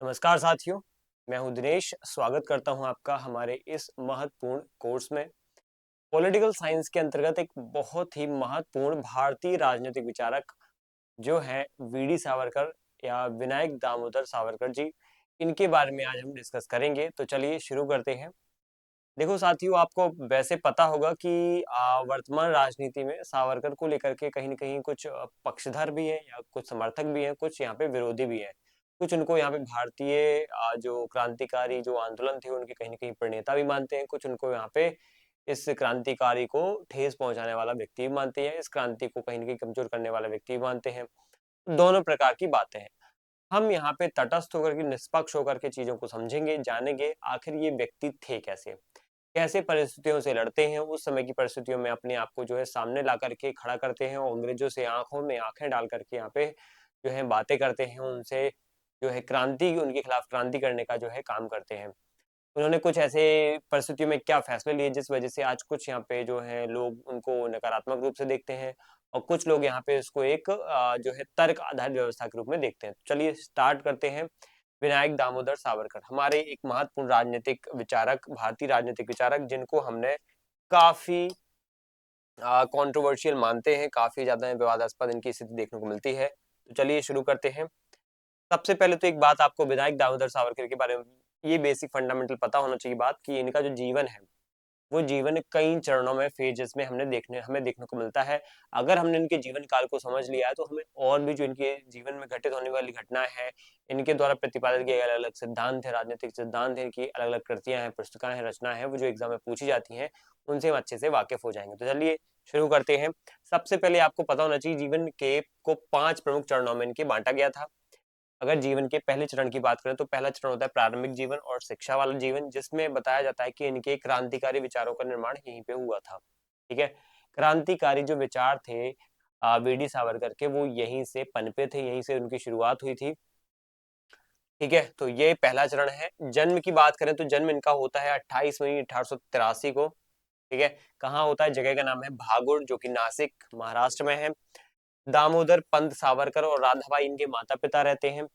नमस्कार साथियों, मैं हूं दिनेश। स्वागत करता हूं आपका हमारे इस महत्वपूर्ण कोर्स में। पॉलिटिकल साइंस के अंतर्गत एक बहुत ही महत्वपूर्ण भारतीय राजनीतिक विचारक जो है वीडी सावरकर या विनायक दामोदर सावरकर जी, इनके बारे में आज हम डिस्कस करेंगे। तो चलिए शुरू करते हैं। देखो साथियों, आपको वैसे पता होगा कि वर्तमान राजनीति में सावरकर को लेकर के कहीं न कहीं कुछ पक्षधर भी हैं या कुछ समर्थक भी हैं, कुछ यहाँ पे विरोधी भी हैं। कुछ उनको यहाँ पे भारतीय जो क्रांतिकारी जो आंदोलन थे उनके कहीं न कहीं प्रणेता भी मानते हैं, कुछ उनको यहाँ पे इस क्रांतिकारी को ठेस पहुँचाने वाला व्यक्ति भी मानते हैं, इस क्रांति को कहीं न कहीं कमज़ोर करने वाला व्यक्ति भी मानते हैं। दोनों प्रकार की बातें हैं। हम यहाँ पे तटस्थ होकर के, निष्पक्ष होकर के चीज़ों को समझेंगे, जानेंगे आखिर ये व्यक्ति थे कैसे? कैसे परिस्थितियों से लड़ते हैं, उस समय की परिस्थितियों में अपने आप को जो है सामने ला करके खड़ा करते हैं और अंग्रेजों से आँखों में आँखें डाल करके यहाँ पे जो है बातें करते हैं, उनसे जो है क्रांति उनके खिलाफ क्रांति करने का जो है काम करते हैं। उन्होंने कुछ ऐसे परिस्थितियों में क्या फैसले लिए जिस वजह से आज कुछ यहाँ पे जो है लोग उनको नकारात्मक रूप से देखते हैं और कुछ लोग यहाँ पे इसको एक जो है तर्क आधारित व्यवस्था के रूप में देखते हैं। चलिए स्टार्ट करते हैं। विनायक दामोदर सावरकर हमारे एक महत्वपूर्ण राजनीतिक विचारक, भारतीय राजनीतिक विचारक जिनको हमने काफ़ी कंट्रोवर्शियल मानते हैं, काफ़ी ज़्यादा विवादास्पद इनकी स्थिति देखने को मिलती है। तो चलिए शुरू करते हैं। सबसे पहले तो एक बात आपको विनायक दामोदर सावरकर के बारे में ये बेसिक फंडामेंटल पता होना चाहिए बात कि इनका जो जीवन है, वो जीवन कई चरणों में, फेजेस में हमें देखने को मिलता है। अगर हमने इनके जीवन काल को समझ लिया है, तो हमें और भी जो इनके जीवन में घटित होने वाली घटनाएँ हैं, इनके द्वारा प्रतिपादित किए गए अलग-अलग सिद्धांत हैं, राजनीतिक सिद्धांत हैं, इनकी अलग-अलग कृतियाँ हैं, पुस्तकाँ हैं, रचनाएँ हैं, वो जो एग्ज़ाम में पूछी जाती हैं, उनसे हम अच्छे से वाकिफ़ हो जाएँगे। तो चलिए शुरू करते हैं। सबसे पहले आपको पता होना चाहिए जीवन के को 5 प्रमुख चरणों में इनके बाँटा गया था। अगर जीवन के पहले चरण की बात करें तो पहला चरण होता है प्रारंभिक जीवन और शिक्षा वाला जीवन, जिसमें बताया जाता है कि इनके क्रांतिकारी विचारों का निर्माण यहीं पे हुआ था। ठीक है? क्रांतिकारी जो विचार थे वीडी सावरकर के, वो यहीं से पनपे थे, यहीं से उनकी शुरुआत हुई थी। ठीक है? तो ये पहला चरण है। जन्म की बात करें तो जन्म इनका होता है 28 मई 1883 को। ठीक है? कहाँ होता है? जगह का नाम है भागुड़, जो कि नासिक महाराष्ट्र में है। दामोदर पंत सावरकर और राधाबाई इनके माता-पिता रहते हैं।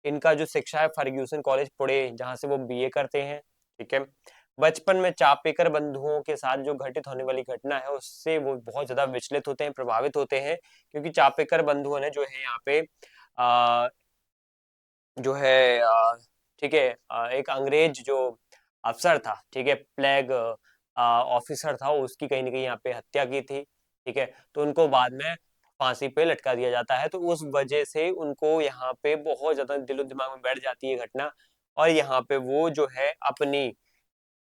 इनका जो शिक्षा है फर्ग्यूसन कॉलेज पुणे, जहाँ से वो बीए करते हैं। ठीक है? बचपन में चापेकर बंधुओं के साथ जो घटित होने वाली घटना है, उससे वो बहुत ज़्यादा विचलित होते हैं, प्रभावित होते हैं, क्योंकि चापेकर बंधुओं ने जो है यहाँ पे अ, जो है ठीक है, एक अंग्रेज जो अफ़सर था, ठीक है? प्लेग ऑफ़िसर था, उसकी कहीं न कहीं यहाँ पे हत्या की थी। ठीक है? तो उनको बाद में फांसी पे लटका दिया जाता है, तो उस वजह से उनको यहाँ पे बहुत ज़्यादा दिलो-दिमाग में बैठ जाती है घटना और यहाँ पे वो जो है अपनी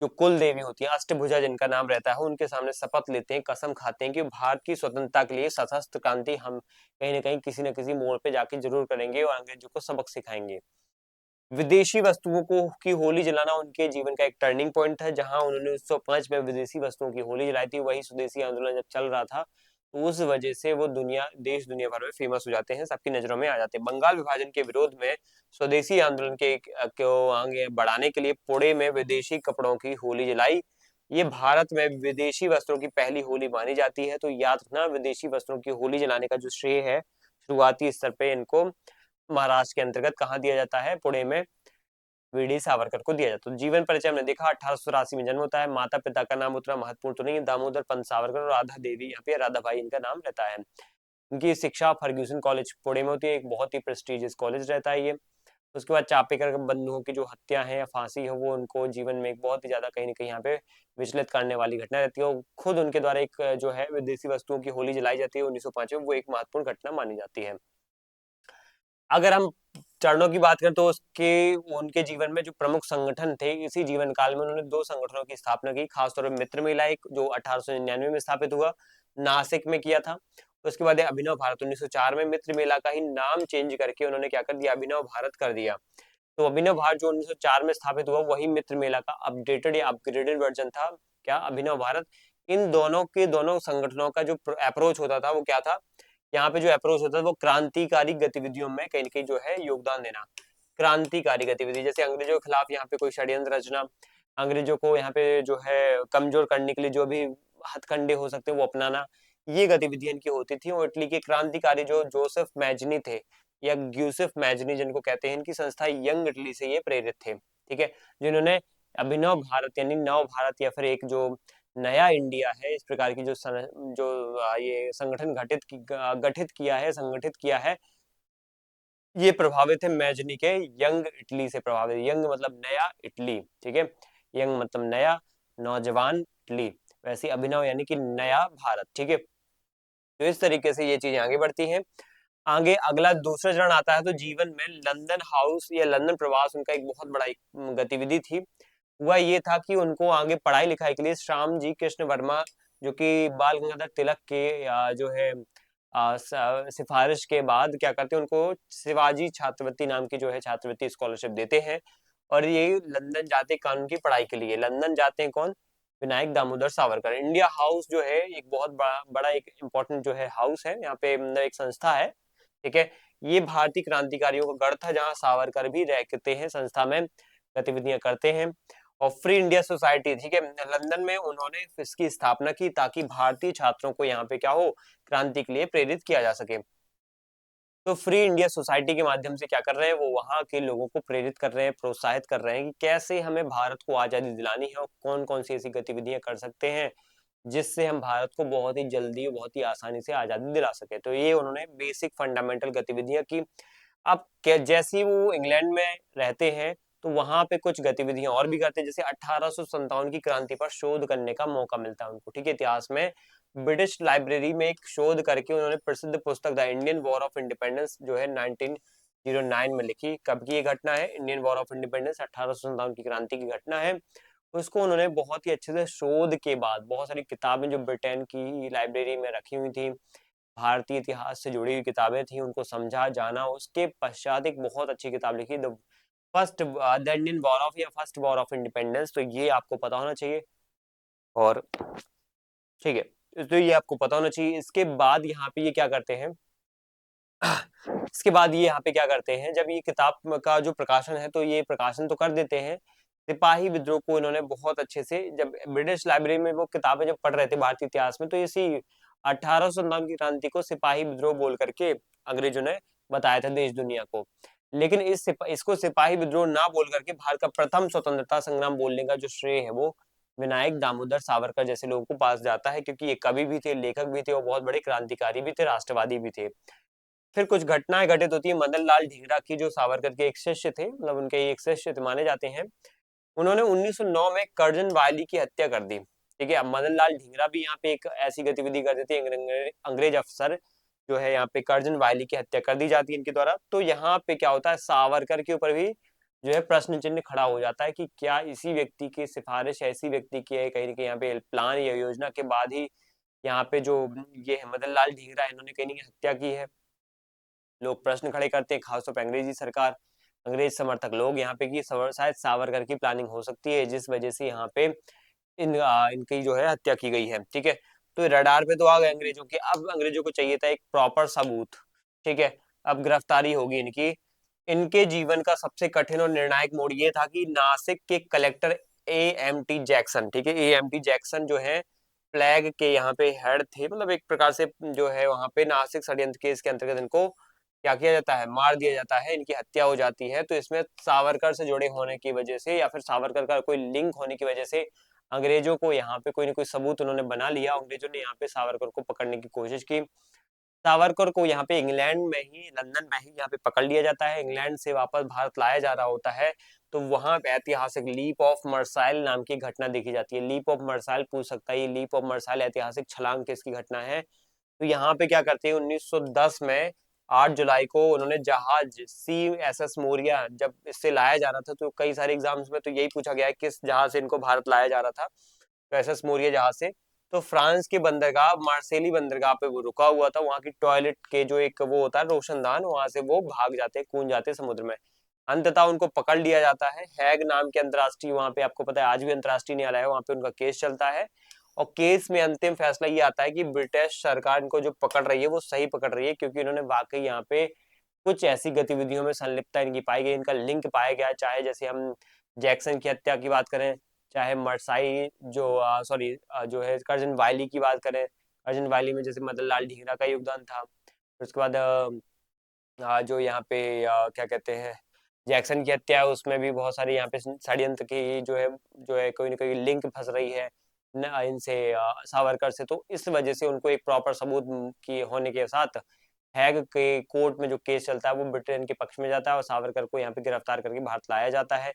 जो कुल देवी होती है, अष्टभुजा जिनका नाम रहता है, उनके सामने शपथ लेते हैं, कसम खाते हैं कि भारत की स्वतंत्रता के लिए सशस्त्र क्रांति हम कहीं न कहीं किसी न किसी मोड़ पे जाके ज़रूर करेंगे और अंग्रेजों को सबक सिखाएँगे। विदेशी वस्तुओं को की होली जलाना उनके जीवन का एक टर्निंग पॉइंट था, जहाँ उन्होंने 1905 में विदेशी वस्तुओं की होली जलाई थी। वही स्वदेशी आंदोलन जब चल रहा था, तो उस वजह से वो दुनिया भर में फेमस हो जाते हैं, सबकी नज़रों में आ जाते हैं। बंगाल विभाजन के विरोध में स्वदेशी आंदोलन को आगे बढ़ाने के लिए पुणे में विदेशी कपड़ों की होली जलाई। ये भारत में विदेशी वस्त्रों की पहली होली मानी जाती है, तो याद रखना विदेशी वस्त्रों की होली जलाने का जो श्रेय है, शुरुआती स्तर पे इनको महाराष्ट्र के अंतर्गत कहाँ दिया जाता है? पुणे में वीडी सावरकर को दिया जाता है। तो जीवन परिचय हमने देखा 1883 में जन्म होता है। माता-पिता का नाम उतना महत्वपूर्ण तो नहीं है, दामोदर पंत सावरकर और राधा देवी यहाँ पे राधाबाई इनका नाम रहता है। इनकी शिक्षा फर्ग्यूसन कॉलेज पुणे में होती है, एक बहुत ही प्रेस्टिजियस कॉलेज रहता है ये। उसके बाद चापेकर बंधुओं की जो हत्या है या फांसी है, वो उनको जीवन में एक बहुत ही ज़्यादा कहीं न कहीं यहाँ पे विचलित करने वाली घटना रहती है और खुद उनके द्वारा एक जो है विदेशी वस्तुओं की होली जलाई जाती है 1905 में, वो एक महत्वपूर्ण घटना मानी जाती है। अगर हम चरणों की बात करें तो उसके उनके जीवन में जो प्रमुख संगठन थे, इसी जीवन काल में उन्होंने 2 संगठनों की स्थापना की, खासतौर पे मित्र मेला एक जो 1899 में स्थापित हुआ, नासिक में किया था। उसके बाद ये अभिनव भारत 1904 में मित्र मेला का ही नाम चेंज करके उन्होंने क्या कर दिया, अभिनव भारत कर दिया। तो अभिनव भारत जो 1904 में स्थापित हुआ, वही मित्र मेला का अपडेटेड या अपग्रेडेड वर्ज़न था, क्या अभिनव भारत। इन दोनों के दोनों संगठनों का जो अप्रोच होता था, वो क्या था, यहाँ पे जो अप्रोच होता है वो क्रांतिकारी गतिविधियों में कहीं न कहीं जो है योगदान देना। क्रांतिकारी गतिविधि जैसे अंग्रेजों के खिलाफ यहाँ पे कोई षड्यंत्र रचना, अंग्रेजों को यहाँ पे जो है कमज़ोर करने के लिए जो भी हथकंडे हो सकते हैं वो अपनाना, ये गतिविधियाँ इनकी होती थी और इटली के क्रांतिकारी जो जोसेफ मैज़नी थे, या ग्यूसेफ मैजनी जिनको कहते हैं, इनकी संस्था यंग इटली से ये प्रेरित थे, ठीक है, जिन्होंने अभिनव भारत यानी नव भारत या फिर एक जो नया इंडिया है, इस प्रकार की ये संगठन गठित किया है, संगठित किया है, ये प्रभावित है मैजनी के यंग इटली से प्रभावित। यंग मतलब नया, इटली, ठीक है, यंग मतलब नया, नौजवान इटली, वैसे अभिनव यानी कि नया भारत, ठीक है। तो इस तरीके से ये चीजें आगे बढ़ती हैं। आगे अगला दूसरा चरण आता है, तो जीवन में लंदन हाउस या लंदन प्रवास उनका एक बहुत बड़ा एक गतिविधि थी। हुआ ये था कि उनको आगे पढ़ाई लिखाई के लिए श्याम जी कृष्ण वर्मा, जो कि बाल गंगाधर तिलक के जो है सिफारिश के बाद क्या करते हैं, उनको शिवाजी छात्रवृत्ति नाम की जो है छात्रवृत्ति स्कॉलरशिप देते हैं, और ये लंदन जाते कानून की पढ़ाई के लिए। लंदन जाते हैं कौन? विनायक दामोदर सावरकर। इंडिया हाउस जो है एक बहुत बड़ा एक इम्पोर्टेंट जो है हाउस है, यहाँ पे मतलब एक संस्था है, ठीक है। ये भारतीय क्रांतिकारियों का गढ़ था, जहाँ सावरकर भी रहते हैं, संस्था में गतिविधियां करते हैं। और फ्री इंडिया सोसाइटी, ठीक है, लंदन में उन्होंने इसकी स्थापना की ताकि भारतीय छात्रों को यहाँ पे क्या हो, क्रांति के लिए प्रेरित किया जा सके। तो फ्री इंडिया सोसाइटी के माध्यम से क्या कर रहे हैं, वो वहां के लोगों को प्रेरित कर रहे हैं, प्रोत्साहित कर रहे हैं कि कैसे हमें भारत को आजादी दिलानी है और कौन कौन सी ऐसी गतिविधियां कर सकते हैं जिससे हम भारत को बहुत ही जल्दी और बहुत ही आसानी से आजादी दिला सके। तो ये उन्होंने बेसिक फंडामेंटल गतिविधियां की। अब जैसे ही वो इंग्लैंड में रहते हैं, तो वहां पे कुछ गतिविधियां और भी करते हैं, जैसे 1857 की क्रांति पर शोध करने का मौका मिलता है उनको, ठीक है। इतिहास में ब्रिटिश लाइब्रेरी में एक शोध करके उन्होंने प्रसिद्ध पुस्तक the Indian war of independence जो है 1909 में लिखी। कब की ये घटना है? इंडियन वॉर ऑफ इंडिपेंडेंस 1857 की क्रांति की घटना है। उसको उन्होंने बहुत ही अच्छे से शोध के बाद, बहुत सारी किताबें जो ब्रिटेन की लाइब्रेरी में रखी हुई थी, भारतीय इतिहास से जुड़ी हुई किताबें थी, उनको समझा जाना, उसके पश्चात एक बहुत अच्छी किताब लिखी, द इंडियन वॉर ऑफ या फर्स्ट वॉर ऑफ इंडिपेंडेंस। तो ये आपको पता होना चाहिए, और ठीक है, तो ये आपको पता होना चाहिए। इसके बाद यहाँ पे ये क्या करते हैं, इसके बाद ये यहाँ पे क्या करते हैं, जब ये किताब का जो प्रकाशन है, तो ये प्रकाशन तो कर देते हैं। सिपाही विद्रोह को इन्होंने बहुत अच्छे से, जब ब्रिटिश लाइब्रेरी में वो किताबें जब पढ़ रहे थे भारतीय इतिहास में, तो इसी 1857 की क्रांति को सिपाही विद्रोह बोल करके अंग्रेजों ने बताया था देश दुनिया को। लेकिन इसको सिपाही विद्रोह ना बोल करके भारत का प्रथम स्वतंत्रता संग्राम बोलने का जो श्रेय है, वो विनायक दामोदर सावरकर जैसे लोगों को पास जाता है, क्योंकि ये कवि भी थे, लेखक भी थे, और बहुत बड़े क्रांतिकारी भी थे, राष्ट्रवादी भी थे। फिर कुछ घटनाएं घटित होती है। मदन लाल ढींगरा की, जो सावरकर के एक शिष्य थे, मतलब उनके एक शिष्य माने जाते हैं, उन्होंने 1909 में कर्जन वायली की हत्या कर दी, ठीक है। अब मदन लाल ढींगरा भी यहाँ पे एक ऐसी गतिविधि कर देते हैं, अंग्रेज अफसर जो है यहाँ पे कर्जन वायली की हत्या कर दी जाती है इनके द्वारा। तो यहाँ पे क्या होता है, सावरकर के ऊपर भी जो है प्रश्न चिन्ह खड़ा हो जाता है कि क्या इसी व्यक्ति की सिफारिश, ऐसी व्यक्ति की है, कहीं ना कहीं यहाँ पे प्लान या योजना के बाद ही यहाँ पे जो ये है मदन लाल ढींगरा, इन्होंने कहीं ना कहीं हत्या की है। लोग प्रश्न खड़े करते हैं, खासतौर पर अंग्रेजी सरकार, अंग्रेज समर्थक लोग यहाँ पे कि शायद सावरकर की प्लानिंग हो सकती है, जिस वजह से यहाँ पे इनकी जो है हत्या की गई है, ठीक है। तो रडार पे तो आ गए अंग्रेजों के। अब अंग्रेजों को चाहिए था एक प्रॉपर सबूत, ठीक है। अब गिरफ्तारी होगी इनकी। इनके जीवन का सबसे कठिन और निर्णायक मोड़ ये था कि नासिक के कलेक्टर A.M.T. जैक्सन, ठीक है, A.M.T. जैक्सन जो है प्लेग के यहाँ पे हेड थे, मतलब एक प्रकार से जो है वहां पे नासिक षड्यंत्र केस के अंतर्गत इनको क्या किया जाता है, मार दिया जाता है, इनकी हत्या हो जाती है। तो इसमें सावरकर से जुड़े होने की वजह से या फिर सावरकर का कोई लिंक होने की वजह से अंग्रेजों को यहाँ पे कोई ना कोई सबूत उन्होंने बना लिया। अंग्रेजों ने यहाँ पे सावरकर को पकड़ने की कोशिश की। सावरकर को यहाँ पे इंग्लैंड में ही, लंदन में ही यहाँ पे पकड़ लिया जाता है। इंग्लैंड से वापस भारत लाया जा रहा होता है, तो वहां पे ऐतिहासिक लीप ऑफ मर्साइल नाम की घटना देखी जाती है। लीप ऑफ मर्साइल पूछ सकता है, ये लीप ऑफ मर्साइल ऐतिहासिक छलांग किसकी घटना है? तो यहाँ पे क्या करते हैं, 1910 में 8 जुलाई को उन्होंने जहाज CSS मोरिया, जब इससे लाया जा रहा था, तो कई सारे एग्जाम्स में तो यही पूछा गया है किस जहाज से इनको भारत लाया जा रहा था, तो SS मोरिया जहाज से। तो फ्रांस के बंदरगाह मार्सेली बंदरगाह पे वो रुका हुआ था। वहां की टॉयलेट के जो एक वो होता है रोशनदान, वहां से वो भाग जाते, कूद जाते समुद्र में। अंततः उनको पकड़ लिया जाता है। हैग नाम के अंतरराष्ट्रीय, वहां पे आपको पता है आज भी अंतरराष्ट्रीय न्यायालय है, वहां पे उनका केस चलता है। और केस में अंतिम फैसला ये आता है कि ब्रिटिश सरकार इनको जो पकड़ रही है वो सही पकड़ रही है, क्योंकि इन्होंने वाकई यहाँ पे कुछ ऐसी गतिविधियों में संलिप्तता इनकी पाई गई, इनका लिंक पाया गया। चाहे जैसे हम जैक्सन की हत्या की बात करें, चाहे मरसाई जो सॉरी जो है कर्जन वायली की बात करें, कर्जन वायली में जैसे मदन लाल ढींगरा का योगदान था। उसके बाद जो यहाँ पे क्या कहते हैं, जैक्सन की हत्या है, उसमें भी बहुत सारी यहाँ पे षड्यंत्र की जो है कोई ना कोई लिंक फंस रही है न इनसे, सावरकर से। तो इस वजह से उनको एक प्रॉपर सबूत की होने के साथ हैग के कोर्ट में जो केस चलता है वो ब्रिटेन के पक्ष में जाता है और सावरकर को यहाँ पे गिरफ्तार करके भारत लाया जाता है।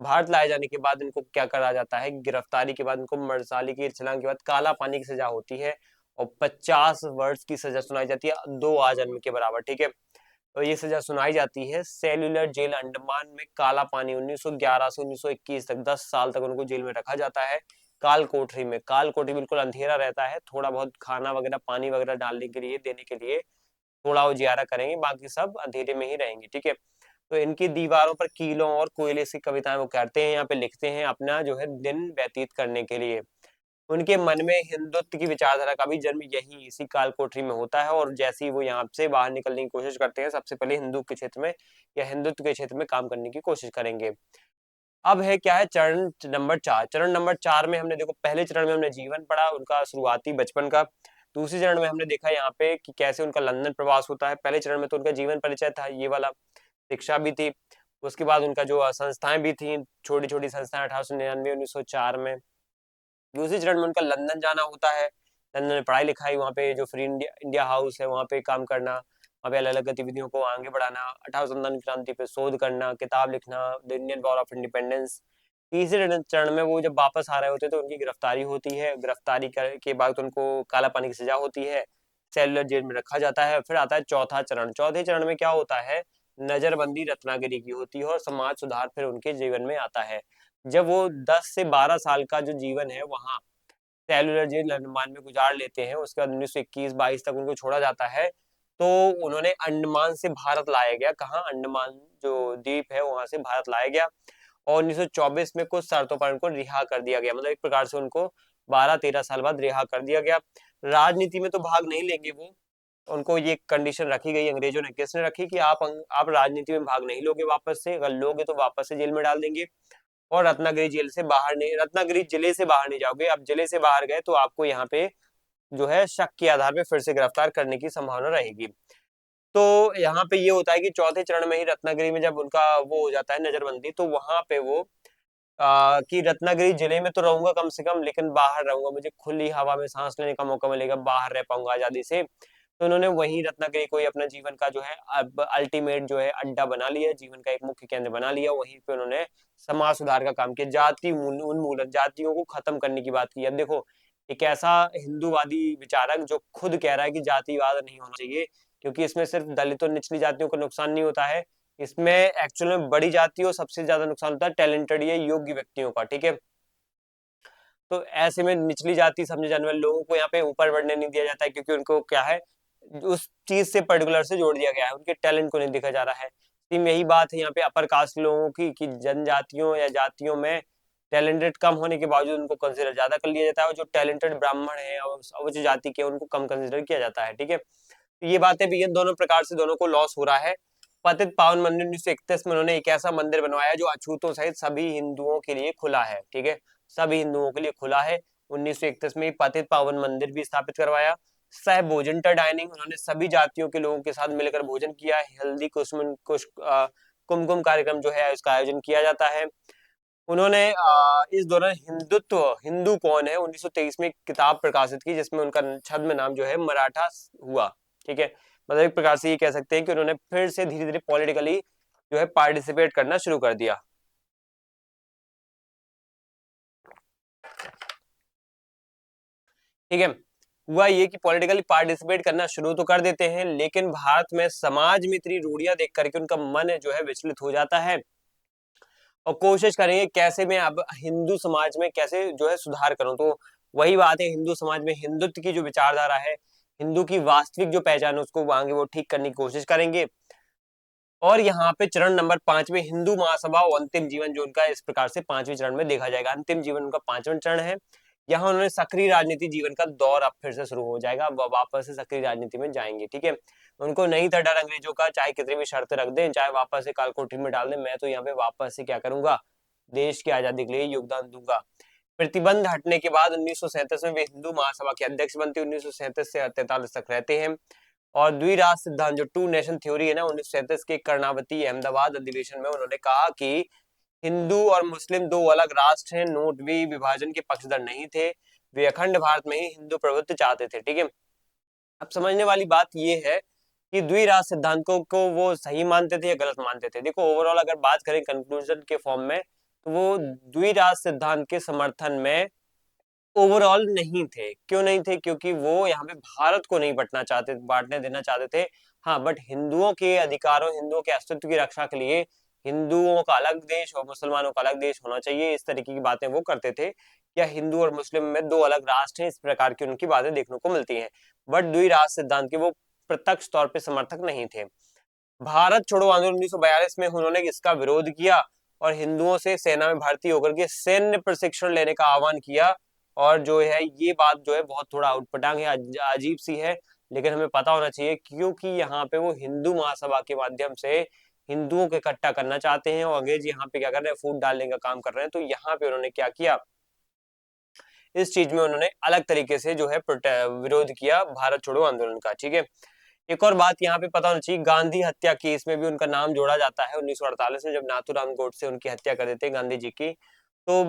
भारत लाए जाने के बाद इनको क्या करा जाता है, गिरफ्तारी के बाद इनको मरसाली की छलांग के बाद काला पानी की सजा होती है और 50 वर्ष की सजा सुनाई जाती है, 2 आजन्म के बराबर, ठीक है। तो ये सजा सुनाई जाती है सेल्यूलर जेल अंडमान में, काला पानी। 1911 से 1921 तक 10 साल तक उनको जेल में रखा जाता है काल कोठरी में। काल कोठरी बिल्कुल अंधेरा रहता है, थोड़ा बहुत खाना वगैरह पानी वगैरह डालने के लिए देने के लिए थोड़ा उजियारा करेंगे, बाकी सब अंधेरे में ही रहेंगे, ठीक है। तो इनकी दीवारों पर कीलों और कोयले से कविताएं वो करते हैं, यहाँ पे लिखते हैं अपना जो है दिन व्यतीत करने के लिए। उनके मन में हिंदुत्व की विचारधारा का भी जन्म यही इसी काल कोठरी में होता है, और जैसे ही वो यहाँ से बाहर निकलने की कोशिश करते हैं, सबसे पहले हिंदू के क्षेत्र में या हिंदुत्व के क्षेत्र में काम करने की कोशिश करेंगे। अब है क्या है चरण नंबर 4। चरण नंबर 4 में हमने देखो, पहले चरण में हमने जीवन पढ़ा उनका शुरुआती बचपन का। दूसरे चरण में हमने देखा यहाँ पे कि कैसे उनका लंदन प्रवास होता है। पहले चरण में तो उनका जीवन परिचय था, ये वाला, शिक्षा भी थी। उसके बाद उनका जो संस्थाएं भी थी, छोटी छोटी संस्थाएं 1899 1904 में। दूसरे चरण में उनका लंदन जाना होता है, लंदन में पढ़ाई लिखाई, वहाँ पे जो फ्री इंडिया इंडिया हाउस है वहाँ पे काम करना, वहाँ पे अलग अलग गतिविधियों को आगे बढ़ाना, 1857 की क्रांति पे शोध करना, किताब लिखना, the Indian war of independence. तीसरे चरण में वो जब वापस आ रहे होते तो उनकी गिरफ्तारी होती है, गिरफ्तारी के बाद उनको काला पानी की सजा होती है, सेलुलर जेल में रखा जाता है। फिर आता है चौथा चरण। चौथे चरण में क्या होता है, नजरबंदी रत्नागिरी की होती है और समाज सुधार फिर उनके जीवन में आता है। जब वो 10 से 12 साल का जो जीवन है वहाँ सेलुलर जेल अंडमान में गुजार लेते हैं, उसके बाद 1921-22 तक उनको छोड़ा जाता है। तो उन्होंने अंडमान से भारत लाया गया, कहाँ, अंडमान जो द्वीप है वहां से भारत लाया गया, और 1924 में कुछ शर्तों पर उनको रिहा कर दिया गया, मतलब एक प्रकार से उनको 12-13 साल बाद रिहा कर दिया गया। राजनीति में तो भाग नहीं लेंगे वो, उनको ये कंडीशन रखी गई, अंग्रेजों ने किसने रखी कि आप राजनीति में भाग नहीं लोगे, वापस से अगर लोगे तो वापस से जेल में डाल देंगे, और रत्नागिरी जेल से बाहर नहीं, रत्नागिरी जिले से बाहर नहीं जाओगे। आप जिले से बाहर गए तो आपको यहाँ पे जो है शक के आधार पे फिर से गिरफ्तार करने की संभावना रहेगी। तो यहाँ पे ये होता है कि चौथे चरण में ही रत्नागिरी में जब उनका वो हो जाता है नजरबंदी, तो वहां पे वो कि रत्नागिरी जिले में तो रहूंगा कम से कम, लेकिन बाहर रहूंगा, मुझे खुली हवा में सांस लेने का मौका मिलेगा, बाहर रह पाऊंगा आजादी से। तो उन्होंने वहीं रत्नागिरी को ही अपना जीवन का जो है अब अल्टीमेट जो है अड्डा बना लिया, जीवन का एक मुख्य केंद्र बना लिया। वहीं पे उन्होंने समाज सुधार का काम किया, जाति उन्मूलन, जातियों को खत्म करने की बात की। अब देखो, एक ऐसा हिंदूवादी विचारक जो खुद कह रहा है कि जातिवाद नहीं होना चाहिए, क्योंकि इसमें सिर्फ दलित और निचली जातियों को नुकसान नहीं होता है, इसमें एक्चुअल में बड़ी जातियों सबसे ज्यादा नुकसान होता है टैलेंटेड या योग्य व्यक्तियों का, ठीक है। तो ऐसे में निचली जाति समझे जाने वाले लोगों को यहाँ पे ऊपर बढ़ने नहीं दिया जाता है, क्योंकि उनको क्या है, उस चीज से पर्टिकुलर से जोड़ दिया गया है, उनके टैलेंट को नहीं देखा जा रहा है। सेम यही बात है यहाँ पे अपर कास्ट लोगों की, कि जनजातियों या जातियों में टैलेंटेड कम होने के बावजूद उनको कंसिडर ज्यादा कर लिया जाता है, और जो टैलेंटेड ब्राह्मण है और उच्च जाति के उनको कम कंसिडर किया जाता है, ठीक है। तो ये बातें भी है, दोनों प्रकार से दोनों को लॉस हो रहा है। पतित पावन मंदिर 1931 में उन्होंने एक ऐसा मंदिर बनवाया जो अछूतों सहित सभी हिंदुओं के लिए खुला है, ठीक है, सभी हिंदुओं के लिए खुला है। 1931 में पतित पावन मंदिर भी स्थापित करवाया। सह भोजन डाइनिंग, उन्होंने सभी जातियों के लोगों के साथ मिलकर भोजन किया। हेल्दी कुमकुम कार्यक्रम जो है इसका आयोजन किया जाता है। उन्होंने इस दौरान हिंदुत्व, हिंदू कौन है, 1923 में एक किताब प्रकाशित की जिसमें उनका छद्म नाम जो है मराठा हुआ, ठीक है। मतलब एक प्रकार से ये कह सकते हैं कि उन्होंने फिर से धीरे धीरे पॉलिटिकली जो है पार्टिसिपेट करना शुरू कर दिया, ठीक है। हुआ ये कि पॉलिटिकली पार्टिसिपेट करना शुरू तो कर देते हैं, लेकिन भारत में समाज में इतनी रूढ़ियां देख करके उनका मन जो है विचलित हो जाता है, और कोशिश करेंगे कैसे मैं अब हिंदू समाज में कैसे जो है सुधार करूं। तो वही बात है, हिंदू समाज में हिंदुत्व की जो विचारधारा है, हिंदू की वास्तविक जो पहचान है उसको आगे वो ठीक करने की कोशिश करेंगे। और यहाँ पे चरण नंबर 5 में हिंदू महासभा और अंतिम जीवन जो उनका इस प्रकार से 5वें चरण में देखा जाएगा। अंतिम जीवन उनका 5वां चरण है। यहाँ उन्होंने सक्रिय राजनीति जीवन का दौर अब फिर से शुरू हो जाएगा, वो वापस से सक्रिय राजनीति में जाएंगे, ठीक है। उनको नहीं था डर अंग्रेजों का, चाहे कितनी भी शर्त रख दें, चाहे वापस से कालकोठरी में डाल दें, मैं तो यहाँ पे वापस से क्या करूंगा, देश की आजादी के लिए योगदान दूंगा। प्रतिबंध हटने के बाद 1937 में वे हिंदू महासभा के अध्यक्ष बनते, 1937 से 43 तक रहते हैं। और द्विराष्ट्र सिद्धांत जो टू नेशन थ्योरी है ना, 1937 के कर्णावती अहमदाबाद अधिवेशन में उन्होंने कहा कि हिंदू और मुस्लिम दो अलग राष्ट्र हैं, नोट भी विभाजन के पक्षधर नहीं थे, वे अखंड भारत में ही हिंदू प्रभुत्व चाहते थे। ठीक है, अब समझने वाली बात ये है कि द्विराष्ट्र सिद्धांत को वो सही मानते थे या गलत मानते थे। देखो ओवरऑल अगर बात करें कंक्लूजन के फॉर्म में, तो वो द्विराष्ट्र सिद्धांत के समर्थन में ओवरऑल नहीं थे। क्यों नहीं थे? क्योंकि वो यहाँ पे भारत को नहीं बांटने देना चाहते थे। हाँ, बट हिंदुओं के अधिकारों, हिंदुओं के अस्तित्व की रक्षा के लिए हिंदुओं का अलग देश और मुसलमानों का अलग देश होना चाहिए, इस तरीके की बातें वो करते थे। या हिंदू और मुस्लिम में दो अलग राष्ट्र हैं, इस प्रकार की उनकी बातें देखने को मिलती हैं। बट द्विराष्ट्र सिद्धांत के वो प्रत्यक्ष तौर पे समर्थक नहीं थे। भारत छोड़ो आंदोलन 1942 में उन्होंने इसका विरोध किया और हिंदुओं से सेना में भर्ती होकर के सैन्य प्रशिक्षण लेने का आह्वान किया। और जो है ये बात जो है बहुत थोड़ा उटपटांग है, अजीब सी है, लेकिन हमें पता होना चाहिए, क्योंकि यहाँ पे वो हिंदू महासभा के माध्यम से हिंदुओं को इकट्ठा करना चाहते हैं और अंग्रेज यहाँ पे क्या कर रहे हैं, फूट डालने का काम कर रहे हैं। तो यहाँ पे उन्होंने क्या किया, इस चीज में उन्होंने अलग तरीके से जो है विरोध किया भारत छोड़ो आंदोलन का। ठीक है, एक और बात यहाँ पे पता होना चाहिए, गांधी हत्या केस में भी उनका नाम जोड़ा जाता है 1948 में, जब नाथूराम गोडसे उनकी हत्या कर देते हैं गांधी जी की। तो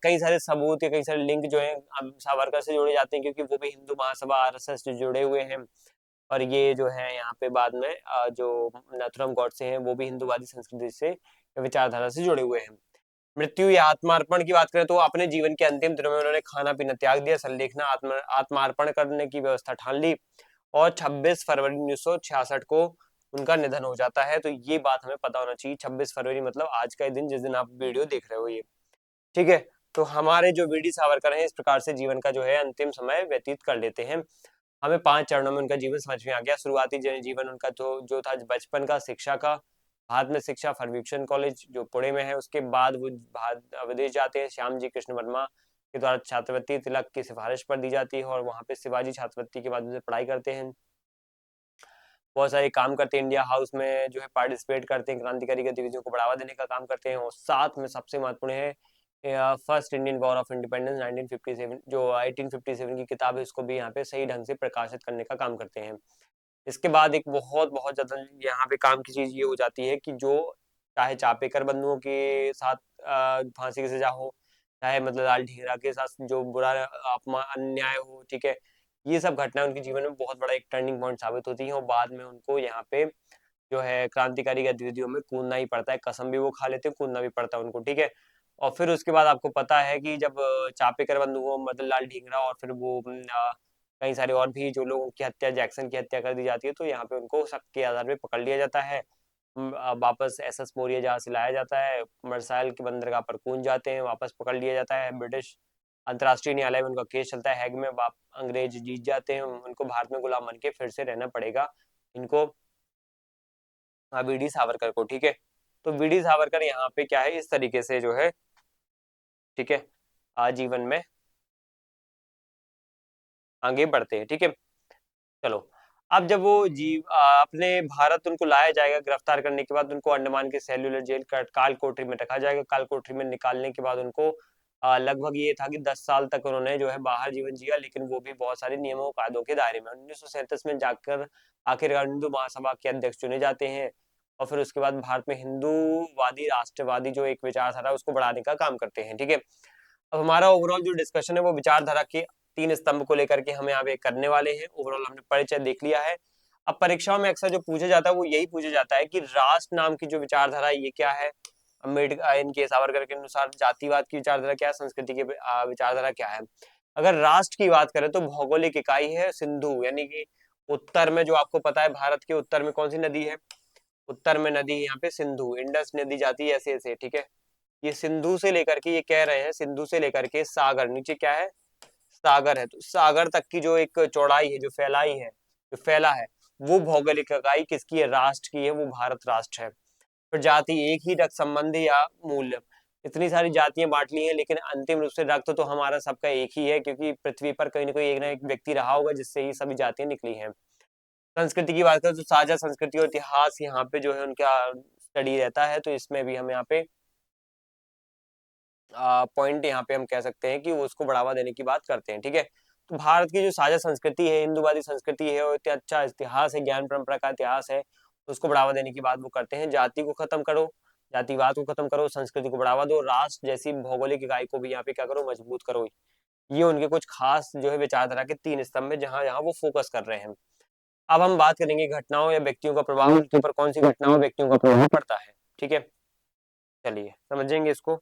कई सारे सबूत या कई सारे लिंक जो है सावरकर से जोड़े जाते हैं, क्योंकि वो भी हिंदू महासभा आरएसएस से जुड़े हुए हैं। और ये जो है यहाँ पे बाद में जो नाथूराम गोडसे हैं वो भी हिंदूवादी संस्कृति से, विचारधारा से जुड़े हुए हैं। मृत्यु या आत्मार्पण की बात करें तो अपने जीवन के अंतिम दिनों में उन्होंने खाना पीना त्याग दिया, संलेखना आत्मार्पण करने की व्यवस्था ठान ली और 26 फरवरी 1966 को उनका निधन हो जाता है। तो ये बात हमें पता होना चाहिए, 26 फरवरी मतलब आज का दिन जिस दिन आप वीडियो देख रहे हो ये। ठीक है, तो हमारे जो वीडी सावरकर हैं इस प्रकार से जीवन का जो है अंतिम समय व्यतीत कर लेते हैं। हमें 5 चरणों में उनका जीवन समझ में आ गया। शुरुआती जीवन उनका जो था बचपन का, शिक्षा का, भारत में शिक्षा फर्ग्यूसन कॉलेज जो पुणे में है, उसके बाद वो विदेश जाते हैं, श्याम जी कृष्ण वर्मा के द्वारा छात्रवृत्ति तिलक की सिफारिश पर दी जाती है और वहां पे शिवाजी छात्रवृत्ति के माध्यम से पढ़ाई करते हैं। बहुत सारे काम करते हैं, इंडिया हाउस में जो है पार्टिसिपेट करते हैं, क्रांतिकारी गतिविधियों को बढ़ावा देने का काम करते हैं। और साथ में सबसे महत्वपूर्ण है first Indian war of independence 1957, जो 1857 की किताब है, उसको भी यहाँ पे सही ढंग से प्रकाशित करने का काम करते हैं। इसके बाद एक बहुत बहुत ज्यादा यहाँ पे काम की चीज ये हो जाती है कि जो चाहे चापेकर बंधुओं के साथ फांसी की सजा हो, चाहे मतलब लाल ढींगरा के साथ जो बुरा अपमान अन्याय हो, ठीक है, ये सब घटनाएं उनके जीवन में बहुत बड़ा एक टर्निंग पॉइंट साबित होती है। और बाद में उनको यहाँ पे जो है क्रांतिकारी गतिविधियों में कूदना ही पड़ता है, कसम भी वो खा लेते हैं, कूदना भी पड़ता है उनको। ठीक है, और फिर उसके बाद आपको पता है कि जब चापेकर बंधुओं मदन लाल ढींगरा और फिर वो कई सारे और भी जो लोगों की हत्या, जैक्सन की हत्या कर दी जाती है, तो यहाँ पे उनको शक के आधार पे पकड़ लिया जाता है। वापस एसएस मोरिया जहां से लाया जाता है, मरसाइल की बंदरगाह पर कूद जाते हैं, वापस पकड़ लिया जाता है। ब्रिटिश अंतर्राष्ट्रीय न्यायालय में उनका केस चलता है हैग में, अंग्रेज जीत जाते हैं, उनको भारत में गुलाम बन के फिर से रहना पड़ेगा इनको, वीडी सावरकर को। ठीक है, तो वीडी सावरकर यहाँ पे क्या है, इस तरीके से जो है, ठीक है, आजीवन में आगे बढ़ते हैं। ठीक है, चलो, अब जब वो अपने भारत उनको लाया जाएगा, गिरफ्तार करने के बाद उनको अंडमान के सेल्यूलर जेल काल कोठरी में रखा जाएगा। काल कोठरी में निकालने के बाद उनको लगभग ये था कि 10 साल तक उन्होंने जो है बाहर जीवन जिया, लेकिन वो भी बहुत सारे नियमों कायदों के दायरे में। 1937 में जाकर आखिरकार हिंदू महासभा के अध्यक्ष चुने जाते हैं और फिर उसके बाद भारत में हिंदूवादी राष्ट्रवादी जो एक विचारधारा उसको बढ़ाने का काम करते हैं। ठीक है, अब हमारा ओवरऑल जो डिस्कशन है वो विचारधारा के 3 स्तंभ को लेकर के हमें यहाँ पे करने वाले हैं। ओवरऑल हमने परिचय देख लिया है। अब परीक्षाओं में अक्सर जो पूछा जाता है वो यही पूछा जाता है कि राष्ट्र नाम की जो विचारधारा है ये क्या है। अम्बेडकर इनके सावरकर के अनुसार जातिवाद की विचारधारा क्या है, संस्कृति की विचारधारा क्या है। अगर राष्ट्र की बात करें तो भौगोलिक इकाई है सिंधु, यानी कि उत्तर में जो आपको पता है भारत के उत्तर में कौन सी नदी है, उत्तर में नदी यहाँ पे सिंधु, इंडस नदी जाती है ऐसे ऐसे। ठीक है, ये सिंधु से लेकर के, ये कह रहे हैं सिंधु से लेकर के सागर, नीचे क्या है, सागर है, तो सागर तक की जो एक चौड़ाई है, जो फैलाई है, जो फैला है, वो भौगोलिक इकाई किसकी है, राष्ट्र की है, वो भारत राष्ट्र है। फिर जाति एक ही रक्त संबंध या मूल्य, इतनी सारी जातियां बांट ली हैं, लेकिन अंतिम रूप से रक्त तो हमारा सबका एक ही है, क्योंकि पृथ्वी पर कहीं ना एक व्यक्ति रहा होगा जिससे ही सभी जातियां निकली हैं। संस्कृति की बात करें तो साझा संस्कृति और इतिहास यहाँ पे जो है उनका स्टडी रहता है, तो इसमें भी हम यहाँ पे पॉइंट यहाँ पे हम कह सकते हैं कि वो उसको बढ़ावा देने की बात करते हैं। ठीक है, तो भारत की जो साझा संस्कृति है, हिंदूवादी संस्कृति है और इतना अच्छा इतिहास है, ज्ञान परंपरा का इतिहास है, उसको बढ़ावा देने की बात वो करते हैं। जाति को खत्म करो, जातिवाद को खत्म करो, संस्कृति को बढ़ावा दो, राष्ट्र जैसी भौगोलिक इकाई को भी यहाँ पे क्या करो, मजबूत करो। ये उनके कुछ खास जो है विचारधारा के 3 स्तंभ में जहां यहाँ वो फोकस कर रहे हैं। अब हम बात करेंगे घटनाओं या व्यक्तियों का प्रभाव, उनके ऊपर कौन सी घटनाओं व्यक्तियों का प्रभाव पड़ता है। ठीक है, चलिए समझेंगे इसको।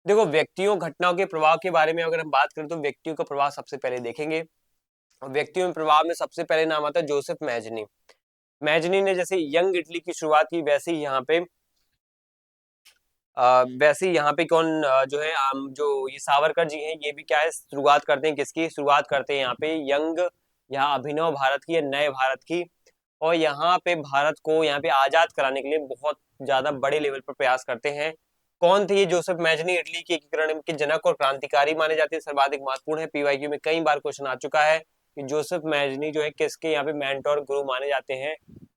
देखो, व्यक्तियों घटनाओं के प्रभाव के बारे में अगर हम बात करें तो व्यक्तियों का प्रभाव सबसे पहले देखेंगे। और व्यक्तियों में प्रभाव में सबसे पहले नाम आता है जोसेफ मैजनी। मैजनी ने जैसे यंग इटली की शुरुआत की, वैसे ही यहाँ पे कौन जो है जो ये सावरकर जी हैं, ये भी क्या है, शुरुआत करते हैं किसकी, शुरुआत करते हैं यहाँ पे यंग, यहाँ अभिनव भारत की या नए भारत की। और यहाँ पे भारत को यहाँ पे आजाद कराने के लिए बहुत ज्यादा बड़े लेवल पर प्रयास करते हैं। कौन थे ये जोसेफ मैजनी? इटली के एकीकरण के जनक और क्रांतिकारी माने जाते हैं, सर्वाधिक महत्वपूर्ण है। पीवाईक्यू में कई बार क्वेश्चन आ चुका है कि जोसेफ मैजनी जो है किसके यहाँ पे मेंटोर गुरु माने जाते हैं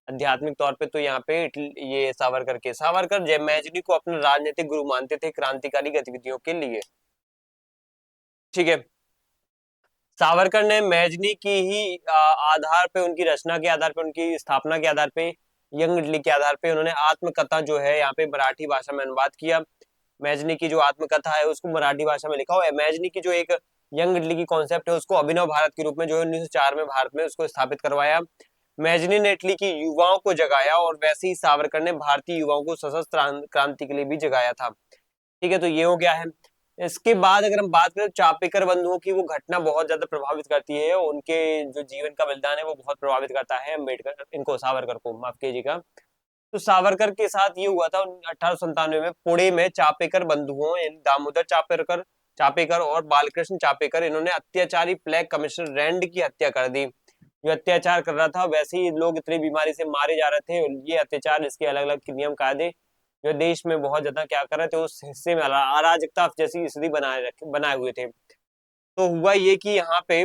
आध्यात्मिक तौर पे। तो यहाँ पे ये सावरकर के, सावरकर जय मैजनी को अपना राजनीतिक गुरु मानते थे क्रांतिकारी गतिविधियों के लिए। ठीक है, सावरकर ने मैजनी की ही आधार पे, उनकी रचना के आधार पे, उनकी स्थापना के आधार पे, यंग इटली के आधार पे उन्होंने आत्मकथा जो है यहाँ पे मराठी भाषा में अनुवाद किया। मैजनी की जो आत्मकथा है उसको मराठी भाषा में लिखा हुआ है। मैजनी की जो एक यंग इटली की कॉन्सेप्ट है उसको अभिनव भारत के रूप में जो है 1904 में भारत में उसको स्थापित करवाया। मैजनी ने इटली की युवाओं को जगाया और वैसे ही सावरकर ने भारतीय युवाओं को सशस्त्र क्रांति के लिए भी जगाया था। ठीक है, तो ये हो गया है। इसके बाद अगर हम बात करें चापेकर बंधुओं की, वो घटना बहुत ज्यादा प्रभावित करती है, उनके जो जीवन का बलिदान है वो बहुत प्रभावित करता है अम्बेडकर, इनको सावरकर को, माफ कीजिएगा। तो सावरकर के साथ ये हुआ था 1897 में पुणे में चापेकर बंधुओं यानी दामोदर चापेकर चापेकर और बालकृष्ण चापेकर, इन्होंने अत्याचारी प्लेग कमिश्नर रैंड की हत्या कर दी। जो अत्याचार कर रहा था, वैसे ही लोग इतनी बीमारी से मारे जा रहे थे, ये अत्याचार, इसके अलग अलग नियम कायदे जो देश में बहुत ज्यादा क्या कर रहे थे, उस हिस्से में अराजकता जैसी स्थिति बनाए हुए थे। तो हुआ ये कि यहाँ पे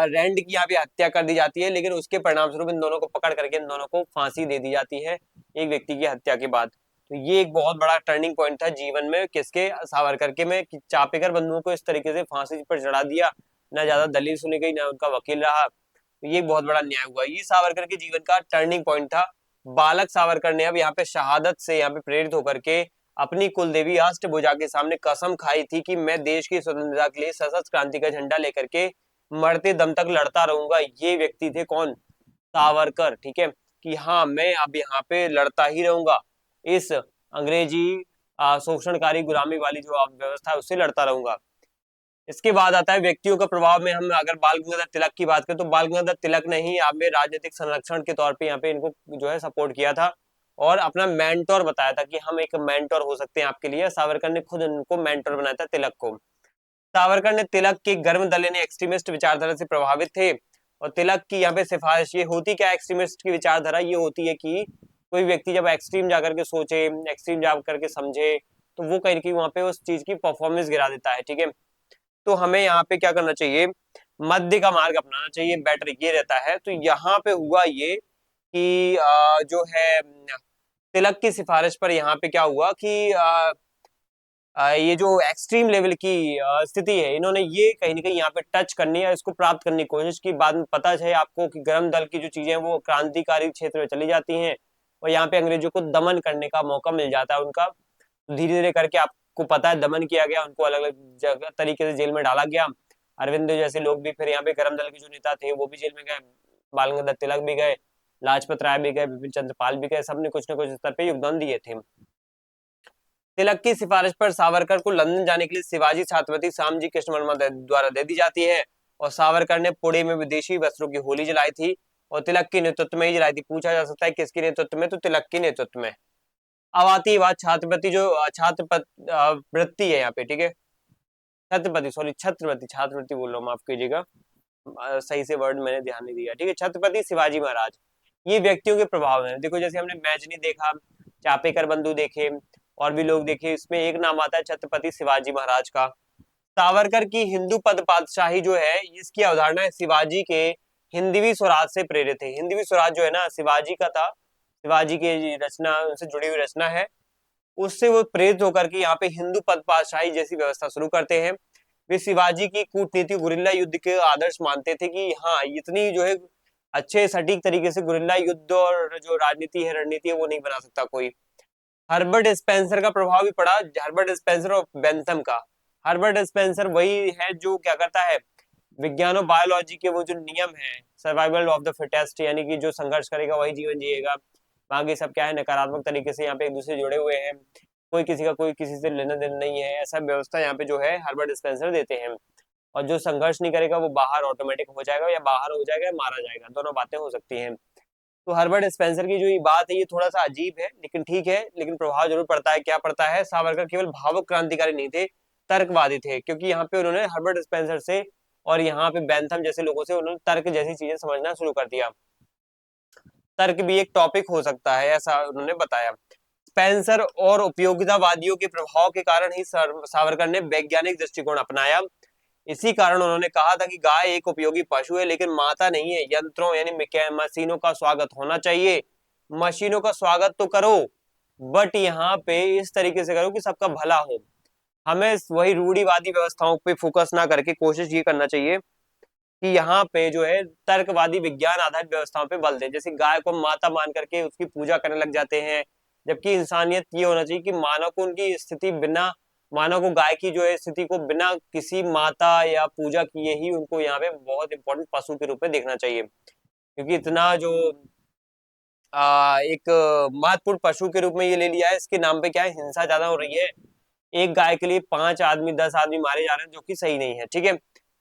रैंड की यहाँ पे हत्या कर दी जाती है, लेकिन उसके परिणाम स्वरूप इन दोनों को पकड़ करके इन दोनों को फांसी दे दी जाती है एक व्यक्ति की हत्या के बाद। तो ये एक बहुत बड़ा टर्निंग पॉइंट था जीवन में किसके, सावरकर के में, कि चापेकर बंधुओं को इस तरीके से फांसी पर चढ़ा दिया, ना ज्यादा दलील सुनी गई, ना उनका वकील रहा। तो ये बहुत बड़ा न्याय हुआ, ये सावरकर के जीवन का टर्निंग पॉइंट था। बालक सावरकर ने अब यहाँ पे शहादत से यहाँ पे प्रेरित होकर के अपनी कुल देवी अष्टभुजा के सामने कसम खाई थी कि मैं देश की स्वतंत्रता के लिए सशस्त्र क्रांति का झंडा लेकर के मरते दम तक लड़ता रहूंगा। ये व्यक्ति थे कौन? सावरकर। ठीक है, कि हाँ मैं अब यहाँ पे लड़ता ही रहूंगा, इस अंग्रेजी शोषणकारी गुलामी वाली जो व्यवस्था है उससे लड़ता रहूंगा। इसके बाद आता है व्यक्तियों का प्रभाव में, हम अगर बाल गंगाधर तिलक की बात करें तो बाल गंगाधर तिलक ने ही यहाँ पे राजनीतिक संरक्षण के तौर पे यहाँ पे इनको जो है सपोर्ट किया था और अपना मेंटोर बताया था कि हम एक मेंटोर हो सकते हैं आपके लिए। सावरकर ने खुद उनको मेंटोर बनाया था तिलक को। सावरकर ने तिलक के गर्म दल ने एक्सट्रीमिस्ट विचारधारा से प्रभावित थे और तिलक की यहाँ पे सिफारिश ये होती क्या, एक्सट्रीमिस्ट की विचारधारा ये होती है कि कोई व्यक्ति जब एक्सट्रीम जाकर के सोचे, एक्सट्रीम जाकर के समझे, तो वो कहीं ना कहीं वहां पे उस चीज की परफॉर्मेंस गिरा देता है। ठीक है, तो हमें यहाँ पे क्या करना चाहिए, मध्य का मार्ग अपनाना चाहिए, बेटर ये रहता है। तो यहाँ पे हुआ ये कि जो है तिलक की सिफारिश पर यहाँ पे क्या हुआ कि ये जो एक्सट्रीम लेवल की स्थिति है, इन्होंने ये कहीं ना कहीं यहाँ पे टच करनी है, इसको प्राप्त करने की कोशिश की। बाद में पता है आपको कि गर्म दल की जो चीजें हैं वो क्रांतिकारी क्षेत्र में चली जाती हैं और यहाँ पे अंग्रेजों को दमन करने का मौका मिल जाता है उनका। धीरे धीरे करके आपको पता है दमन किया गया, उनको अलग अलग जगह तरीके से जेल में डाला गया। अरविंद जैसे लोग भी फिर यहाँ पे गर्म दल के जो नेता थे वो भी जेल में गए, बाल गंगाधर तिलक भी गए, लाजपत राय भी गए, बिपिन चंद्र पाल भी गए, सबने कुछ न कुछ स्तर पे योगदान दिए थे। तिलक की सिफारिश पर सावरकर को लंदन जाने के लिए शिवाजी छात्रवृत्ति श्यामजी कृष्ण वर्मा द्वारा दे दी जाती है और सावरकर ने पुणे में विदेशी वस्त्रों की होली जलाई थी और तिलक के नेतृत्व में ही जलाई थी। पूछा जा सकता है किसके नेतृत्व में, तो तिलक के नेतृत्व में। अब आती है बात छात्रवृत्ति, जो वृत्ति है यहाँ पे। ठीक है, छत्रपति, छात्रवृत्ति बोल रहा हूँ, माफ कीजिएगा, सही से वर्ड मैंने ध्यान नहीं दिया। ठीक है, छत्रपति शिवाजी महाराज, ये व्यक्तियों के प्रभाव है। देखो जैसे हमने मैजनी देखा, चापेकर बंधु देखे और भी लोग देखे, इसमें एक नाम आता है छत्रपति शिवाजी महाराज का। सावरकर की हिंदू पद पातशाही जो है, इसकी अवधारणा शिवाजी के हिंदवी स्वराज से प्रेरित है। हिंदवी स्वराज जो है ना शिवाजी का था, शिवाजी की रचना, उनसे जुड़ी हुई रचना है, उससे वो प्रेरित होकर के यहाँ पे हिंदू पदपाशाही जैसी व्यवस्था शुरू करते हैं। वे शिवाजी की कूटनीति, गुरिल्ला युद्ध के आदर्श मानते थे कि हाँ, इतनी जो है अच्छे सटीक तरीके से गुरिल्ला युद्ध और जो राजनीति है, रणनीति है, वो नहीं बना सकता कोई। हर्बर्ट स्पेंसर का प्रभाव भी पड़ा, हर्बर्ट स्पेंसर और बेंथम का। हर्बर्ट स्पेंसर वही है जो क्या करता है, विज्ञान और बायोलॉजी के वो जो नियम है, सर्वाइवल ऑफ द फिटेस्ट, यानी कि जो संघर्ष करेगा वही जीवन जिएगा, बाकी सब क्या है नकारात्मक तरीके से यहाँ पे एक दूसरे जुड़े हुए हैं, कोई किसी से लेना देना नहीं है, ऐसा व्यवस्था यहाँ पे जो है हर्बर्ट स्पेंसर देते हैं। और जो संघर्ष नहीं करेगा वो बाहर ऑटोमेटिक हो जाएगा, या बाहर हो जाएगा या मारा जाएगा, दोनों बातें हो सकती हैं। तो हर्बर्ट स्पेंसर की जो ये बात है ये थोड़ा सा अजीब है, लेकिन ठीक है, लेकिन प्रभाव जरूर पड़ता है। क्या पड़ता है, सावरकर केवल भावुक क्रांतिकारी नहीं थे, तर्कवादी थे, क्योंकि यहाँ पे उन्होंने हर्बर्ट स्पेंसर से और यहाँ पे बेंथम जैसे लोगों से उन्होंने तर्क जैसी चीजें समझना शुरू कर दिया। तर्क भी एक टॉपिक हो सकता है, ऐसा उन्होंने बताया। स्पेंसर और उपयोगितावादियों के प्रभाव के कारण ही सावरकर ने वैज्ञानिक दृष्टिकोण अपनाया। इसी कारण उन्होंने कहा था कि गाय एक उपयोगी पशु है, लेकिन माता नहीं है। यंत्रों यानी मशीनों का स्वागत होना चाहिए, मशीनों का स्वागत तो करो, बट यहाँ पे इस तरीके से करो कि सबका भला हो। हमें वही रूढ़िवादी व्यवस्थाओं पे फोकस ना करके कोशिश ये करना चाहिए कि यहाँ पे जो है तर्कवादी विज्ञान आधारित व्यवस्थाओं पे बल दें। जैसे गाय को माता मान करके उसकी पूजा करने लग जाते हैं, जबकि इंसानियत ये होना चाहिए कि मानव को उनकी स्थिति बिना, मानव को गाय की जो है स्थिति को बिना किसी माता या पूजा किए ही उनको यहाँ पे बहुत इंपॉर्टेंट पशु के रूप में देखना चाहिए, क्योंकि इतना जो एक महत्वपूर्ण पशु के रूप में ये ले लिया है, इसके नाम पे क्या है, हिंसा ज्यादा हो रही है। एक गाय के लिए 5 आदमी 10 आदमी मारे जा रहे हैं, जो कि सही नहीं है। ठीक है,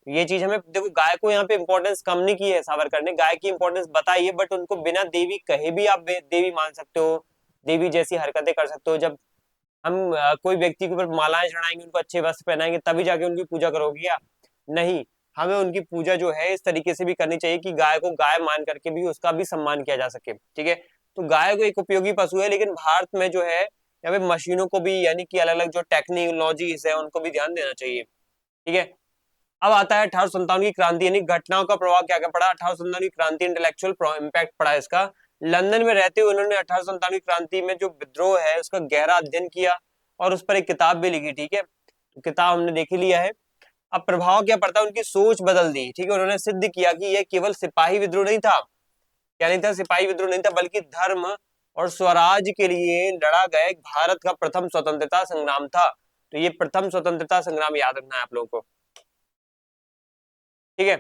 ये चीज हमें देखो, गाय को यहाँ पे इंपॉर्टेंस कम नहीं की है सावरकर ने, गाय की इंपॉर्टेंस बताई है, बट उनको बिना देवी कहे भी आप देवी मान सकते हो, देवी जैसी हरकतें कर सकते हो। जब हम कोई व्यक्ति के ऊपर मालाएं चढ़ाएंगे, उनको अच्छे वस्त्र पहनाएंगे, तभी जाके उनकी पूजा करोगे क्या? नहीं, हमें उनकी पूजा जो है इस तरीके से भी करनी चाहिए कि गाय को गाय मान करके भी उसका भी सम्मान किया जा सके। ठीक है, तो गाय को एक उपयोगी पशु है, लेकिन भारत में जो है यहाँ पे मशीनों को भी, यानी कि अलग अलग जो टेक्नोलॉजीज है उनको भी ध्यान देना चाहिए। ठीक है, अब आता है 1857 की क्रांति, यानी घटनाओं का प्रभाव क्या क्या पड़ा। 1857 की क्रांति, इंटेलेक्चुअल इम्पैक्ट पड़ा इसका। लंदन में रहते हुए उन्होंने 1857 की क्रांति में जो विद्रोह है उसका गहरा अध्ययन किया और उस पर एक किताब भी लिखी। ठीक है, तो किताब हमने देख ही लिया है। अब प्रभाव क्या पड़ता है, उनकी सोच बदल दी। ठीक है, उन्होंने सिद्ध किया कि यह केवल सिपाही विद्रोह नहीं था, क्या नहीं था, सिपाही विद्रोह नहीं था, बल्कि धर्म और स्वराज के लिए लड़ा गया भारत का प्रथम स्वतंत्रता संग्राम था। तो ये प्रथम स्वतंत्रता संग्राम याद रखना है आप लोगों को। ठीक है,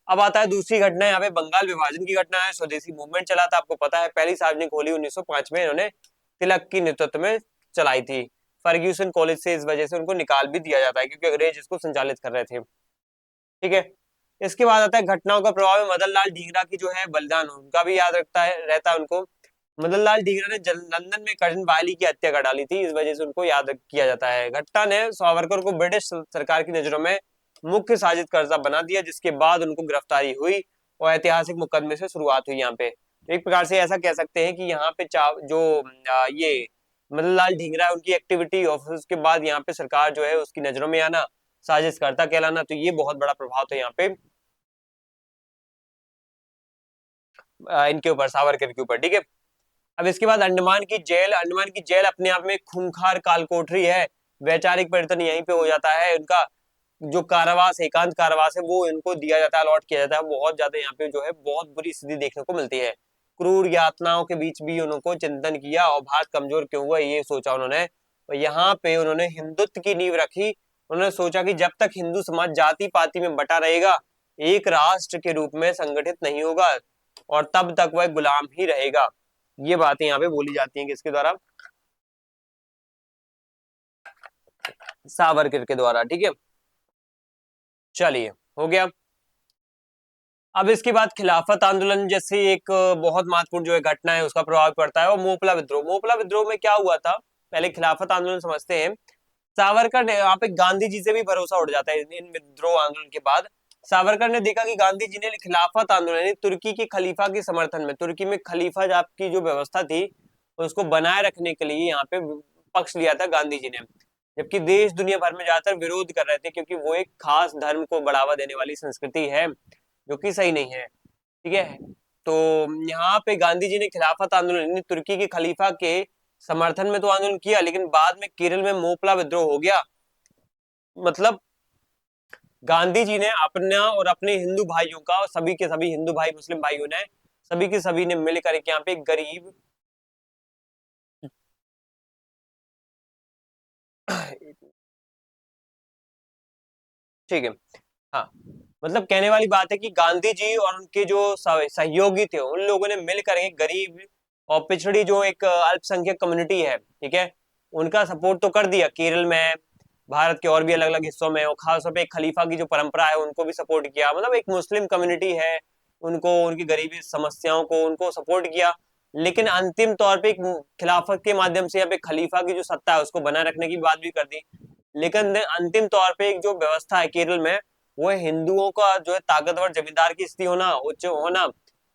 अब आता है दूसरी घटना, यहाँ पे बंगाल विभाजन की घटना है। स्वदेशी मूवमेंट चला था, आपको पता है, पहली सार्वजनिक होली 1905 में इन्होंने तिलक की नेतृत्व में चलाई थी। फर्ग्यूसन कॉलेज से इस वजह से उनको निकाल भी दिया जाता है, क्योंकि अंग्रेज इसको संचालित कर रहे थे। ठीक है, इसके बाद आता है घटनाओं का प्रभाव है मदन लाल ढींगरा की जो है बलिदान, उनका भी याद रखता है रहता है उनको। मदन लाल ढींगरा ने लंदन में कर्जन वायली की हत्या कर डाली थी, इस वजह से उनको याद किया जाता है। घटना ने सावरकर को ब्रिटिश सरकार की नजरों में मुख्य साजिशकर्ता बना दिया, जिसके बाद उनको गिरफ्तारी हुई और ऐतिहासिक मुकदमे से शुरुआत हुई यहाँ पे। तो एक प्रकार से ऐसा कह सकते हैं कि यहाँ पे जो ये मदन लाल ढींगरा है, उनकी एक्टिविटी और उसके बाद यहाँ पे सरकार जो है उसकी नजरों में आना, साजिशकर्ता कहलाना, तो ये बहुत बड़ा प्रभाव था यहाँ पे इनके ऊपर, सावरकर के ऊपर। ठीक है, अब इसके बाद अंडमान की जेल, अंडमान की जेल अपने आप में खूंखार कालकोठरी है। वैचारिक परिवर्तन यहीं पे हो जाता है, उनका जो कारावास, एकांत कारावास है, वो इनको दिया जाता है, अलॉट किया जाता है। बहुत ज्यादा यहाँ पे जो है बहुत बुरी स्थिति देखने को मिलती है। क्रूर यातनाओं के बीच भी उनको चिंतन किया और भारत कमजोर क्यों हुआ ये सोचा उन्होंने। और यहाँ पे उन्होंने हिंदुत्व की नींव रखी। उन्होंने सोचा कि जब तक हिंदू समाज जाति पाति में बटा रहेगा, एक राष्ट्र के रूप में संगठित नहीं होगा, और तब तक वह गुलाम ही रहेगा। ये बातें यहाँ पे बोली जाती हैं किसके द्वारा, सावरकर के द्वारा। ठीक है, चलिए, हो गया। अब इसके बाद खिलाफत आंदोलन जैसे एक बहुत महत्वपूर्ण जो है घटना है, उसका प्रभाव पड़ता है। और मोपला विद्रोह, मोपला विद्रोह में क्या हुआ था, पहले खिलाफत आंदोलन समझते हैं। सावरकर ने, यहाँ पे गांधी जी से भी भरोसा उठ जाता है इन विद्रोह आंदोलन के बाद। सावरकर ने देखा कि गांधी जी ने खिलाफत आंदोलन तुर्की के खलीफा के समर्थन में, तुर्की में खलीफा जाप की जो व्यवस्था थी उसको बनाए रखने के लिए यहाँ पे पक्ष लिया था गांधी जी ने, जबकि देश दुनिया भर में ज्यादातर विरोध कर रहे थे, क्योंकि वो एक खास धर्म को बढ़ावा देने वाली संस्कृति है, जो कि सही नहीं है। ठीक है, तो यहाँ पे गांधी जी ने खिलाफत आंदोलन यानी तुर्की के खलीफा के समर्थन में तो आंदोलन किया, लेकिन बाद में केरल में मोपला विद्रोह हो गया। मतलब गांधी जी ने अपना और अपने हिंदू भाइयों का, और सभी के सभी हिंदू भाई मुस्लिम भाइयों ने, सभी के सभी ने मिलकर एक यहाँ पे एक गरीब ठीक है, हाँ, मतलब कहने वाली बात है कि गांधी जी और उनके जो सहयोगी थे उन लोगों ने मिलकर एक गरीब और पिछड़ी जो एक अल्पसंख्यक कम्युनिटी है, ठीक है, उनका सपोर्ट तो कर दिया केरल में, भारत के और भी अलग अलग हिस्सों में, और खासतौर पे एक खलीफा की जो परंपरा है उनको भी सपोर्ट किया। मतलब एक मुस्लिम कम्युनिटी है, उनको उनकी गरीबी समस्याओं को उनको सपोर्ट किया, लेकिन अंतिम तौर पे एक खिलाफत के माध्यम से या पे खलीफा की जो सत्ता है उसको बनाए रखने की बात भी कर दी। लेकिन अंतिम तौर पे एक जो व्यवस्था है केरल में, वो हिंदुओं का जो है ताकतवर जमींदार की स्थिति होना, उच्च होना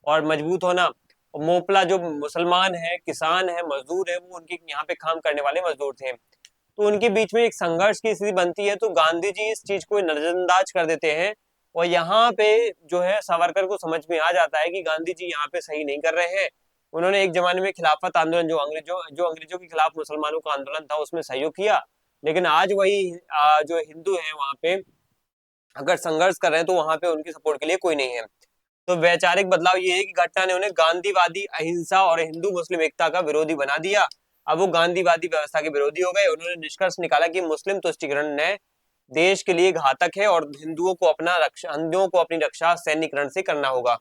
और मजबूत होना, और मोपला जो मुसलमान है, किसान है, मजदूर है, वो उनके यहाँ पे काम करने वाले मजदूर थे, तो उनके बीच में एक संघर्ष की स्थिति बनती है। तो गांधी जी इस चीज को नजरअंदाज कर देते हैं, और यहाँ पे जो है सावरकर को समझ में आ जाता है कि गांधी जी यहाँ पे सही नहीं कर रहे हैं। उन्होंने एक जमाने में खिलाफत आंदोलन जो अंग्रेजों के खिलाफ मुसलमानों का आंदोलन था उसमें सहयोग किया, लेकिन आज वही जो हिंदू है वहां पे अगर संघर्ष कर रहे हैं तो वहां पे उनकी सपोर्ट के लिए कोई नहीं है। तो वैचारिक बदलाव ये है कि घटना ने उन्हें गांधीवादी अहिंसा और हिंदू मुस्लिम एकता का विरोधी बना दिया। अब वो गांधीवादी व्यवस्था के विरोधी हो गए। उन्होंने निष्कर्ष निकाला कि मुस्लिम तुष्टिकरण ने देश के लिए घातक है और हिंदुओं को अपनी रक्षा सैन्यकरण से करना होगा।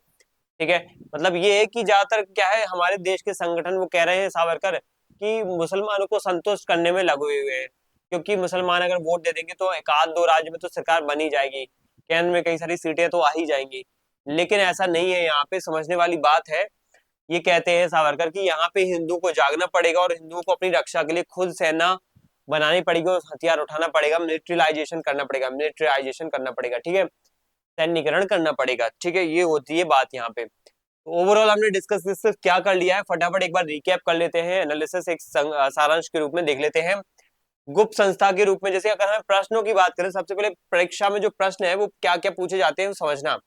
ठीक है, मतलब ये है कि ज्यादातर क्या है, हमारे देश के संगठन वो कह रहे हैं सावरकर कि मुसलमानों को संतुष्ट करने में लगे हुए हैं, क्योंकि मुसलमान अगर वोट दे देंगे तो एक आध दो राज्य में तो सरकार बन ही जाएगी, केंद्र में कई सारी सीटें तो आ ही जाएंगी। लेकिन ऐसा नहीं है, यहाँ पे समझने वाली बात है। ये कहते हैं सावरकर कि यहाँ पे हिंदुओं को जागना पड़ेगा और हिंदुओं को अपनी रक्षा के लिए खुद सेना बनानी पड़ेगी और हथियार उठाना पड़ेगा, मिलिट्रिलाइजेशन करना पड़ेगा, ठीक है, सैन्यकरण करना पड़ेगा, ठीक है, ये होती है बात यहाँ पे। ओवरऑल हमने डिस्कस क्या कर लिया है, फटाफट एक बार रिकैप कर लेते हैं, एनालिसिस एक सारांश के रूप में देख लेते हैं। गुप्त संस्था के रूप में, जैसे अगर हम प्रश्नों की बात करें, सबसे पहले परीक्षा में जो प्रश्न है वो क्या क्या पूछे जाते हैं समझना।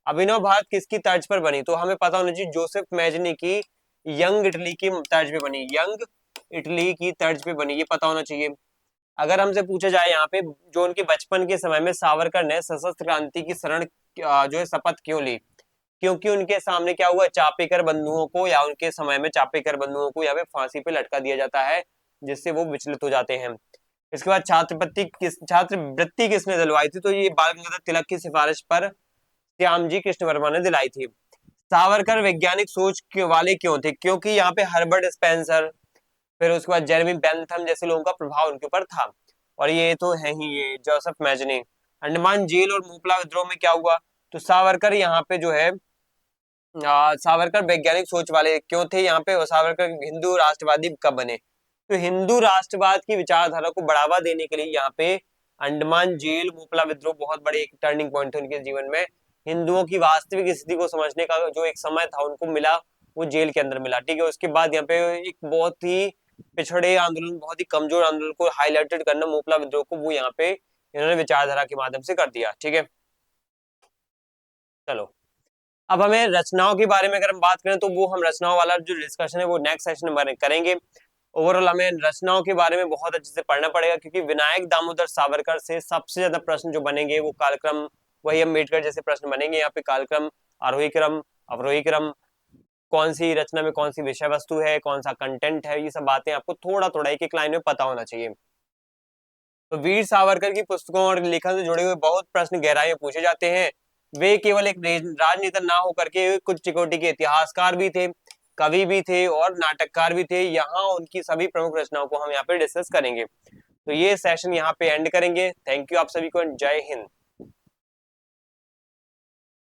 अभिनव भारत किसकी तर्ज पर बनी, तो हमें पता होना चाहिए जोसेफ मैजनी की यंग इटली की तर्ज पे बनी, यंग इटली की तर्ज पे बनी, ये पता होना चाहिए। अगर हमसे पूछा जाए यहाँ पे जो उनके बचपन के समय में सावरकर ने सशस्त्र क्रांति की शरण जो है शपथ क्यों ली, क्योंकि उनके सामने क्या हुआ, चापेकर बंधुओं को, या उनके समय में चापेकर बंधुओं को यहाँ पे फांसी पे लटका दिया जाता है, जिससे वो विचलित हो जाते हैं। इसके बाद छात्रवृत्ति किसने दिलवाई थी, तो ये बाल गंगाधर तिलक की सिफारिश पर श्यामजी कृष्ण वर्मा ने दिलाई थी। सावरकर वैज्ञानिक सोच के वाले क्यों थे, क्योंकि यहाँ पे हर्बर्ट स्पेंसर, फिर उसके बाद जेरेमी बेंथम जैसे लोगों का प्रभाव उनके ऊपर था। और ये तो है ही, ये जोसेफ मैजनी। अंडमान जेल और मोपला विद्रोह में क्या हुआ, तो सावरकर यहाँ पे जो है सावरकर वैज्ञानिक सोच वाले क्यों थे, यहाँ पे सावरकर हिंदू राष्ट्रवादी कब बने, तो हिंदू राष्ट्रवाद की विचारधारा को बढ़ावा देने के लिए यहाँ पे अंडमान जेल मोपला विद्रोह बहुत बड़े एक टर्निंग पॉइंट थे उनके जीवन में। हिंदुओं की वास्तविक स्थिति को समझने का जो एक समय था उनको मिला, वो जेल के अंदर मिला, ठीक है। उसके बाद यहाँ पे एक बहुत ही पिछड़े आंदोलन, बहुत ही कमजोर आंदोलन को हाईलाइटेड करना, मोपला विद्रोह को, वो यहाँ पे इन्होंने विचारधारा के माध्यम से कर दिया, ठीक है। चलो, अब हमें रचनाओं के बारे में अगर हम बात करें तो वो हम रचनाओं वाला जो डिस्कशन है वो नेक्स्ट सेशन में करेंगे। ओवरऑल हमें रचनाओं के बारे में बहुत अच्छे से पढ़ना पड़ेगा, क्योंकि विनायक दामोदर सावरकर से सबसे ज्यादा प्रश्न जो बनेंगे वो कालक्रम, वही अम्बेडकर जैसे प्रश्न बनेंगे। यहाँ पे कालक्रम, आरोही क्रम, अवरोही क्रम, कौन सी रचना में कौन सी विषय वस्तु है, कौन सा कंटेंट है, ये सब बातें आपको थोड़ा थोड़ा एक एक लाइन में पता होना चाहिए। तो वीर सावरकर की पुस्तकों और लेखन से जुड़े हुए बहुत प्रश्न गहराई में पूछे जाते हैं। वे केवल एक राजनेता ना होकर के कुछ चिकोटी के इतिहासकार भी थे, कवि भी थे और नाटककार भी थे। यहाँ उनकी सभी प्रमुख रचनाओं को हम यहाँ पे डिस्कस करेंगे। तो ये सेशन यहाँ पे एंड करेंगे। थैंक यू आप सभी को, जय हिंद।